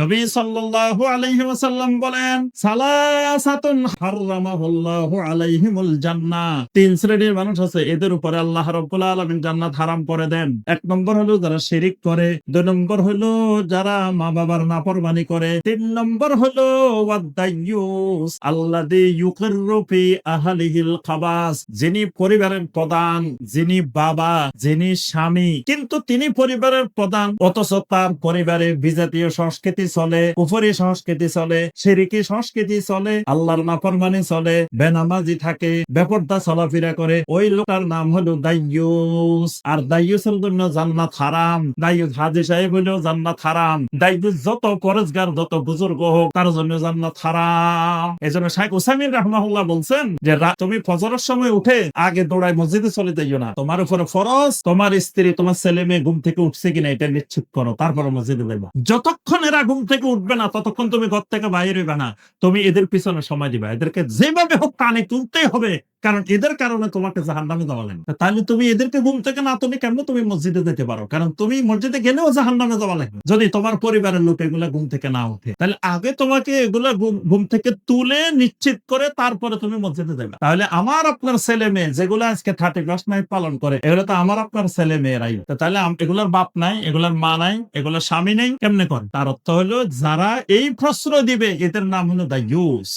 নবী সাল্লাল্লাহু আলাইহি ওয়াসাল্লাম বলেন, সালাসাতুন হারামাহুল্লাহু আলাইহিমুল জান্নাহ। তিন শ্রেণীর মানুষ আছে, এদের উপরে আল্লাহ রাব্বুল আলামিন জান্নাত হারাম করে দেন। এক নম্বর হলো যারা শিরিক করে, দুই নম্বর হলো যারা মা বাবার নাফরমানি করে, তিন নম্বর হলো ওয়াদাইয়ুস আল্লাযী ইউকিররু ফি আহলিহিল খাবাস, যিনি পরিবারের প্রধান, যিনি বাবা, যিনি স্বামী, কিন্তু তিনি পরিবারের প্রধান অথচ তার পরিবারে বিজাতীয় সংস্কৃতি চলে, কুফরি সংস্কৃতি চলে, শিরকি সংস্কৃতি চলে, আল্লাহর নাফরমানি চলে, বেনামাজি থাকে, বেপরদা চলাফেরা করে, ওই লোকটার নাম হলো দাইয়ুস। আর দাইয়ুসের জন্য জান্নাত হারাম। দাইয়ুস হাজী সাহেব হইলেও জান্নাত হারাম। দাইয়ুস যত পরেজগার, যত বুজুর্গ হোক, তার জন্য জান্নাত হারাম। এজন্য শাইখ উসাইমিন রাহমাহুল্লাহ বলছেন যে তুমি ফজরের সময় উঠে আগে দৌড়ায় মসজিদে চলে যাইও না। তোমার উপরে ফরজ, তোমার স্ত্রী, তোমার ছেলে মেয়ে ঘুম থেকে উঠছে কিনা এটা নিশ্চিত করো, তারপরে মসজিদে যাইবা। যতক্ষণ এরা ঘুম থেকে উঠবে না ততক্ষণ তুমি ঘর থেকে বাইরে হইবে না। তুমি এদের পিছনে সময় দিবা, এদেরকে যেভাবে হোক কানে তুলতেই হবে, কারণ এদের কারণে তোমাকে জাহান্নামে যাওয়া লাগবে। তাহলে তুমি এদেরকে ঘুম থেকে না তুমি কেমন তুমি মসজিদে যেতে পারো? কারণ তুমি মসজিদে গেলেও জাহান্নামে যাওয়া লাগবে যদি তোমার পরিবারের লোক এগুলা ঘুম থেকে না উঠে। তাহলে আগে তোমাকে এগুলা ঘুম থেকে তুলে নিশ্চিত করে তারপরে তুমি মসজিদে যাবে। তাহলে আমার আপনার ছেলে মেয়ে যেগুলো আজকে 31st নাইট পালন করে, এগুলো তো আমার আপনার ছেলে মেয়েরাই। তাহলে এগুলার বাপ নাই, এগুলার মা নাই, এগুলার স্বামী নেই, কেমনে করে? তার অর্থ হলো যারা এই প্রশ্রয় দিবে এদের নাম হলো দাইয়ুস।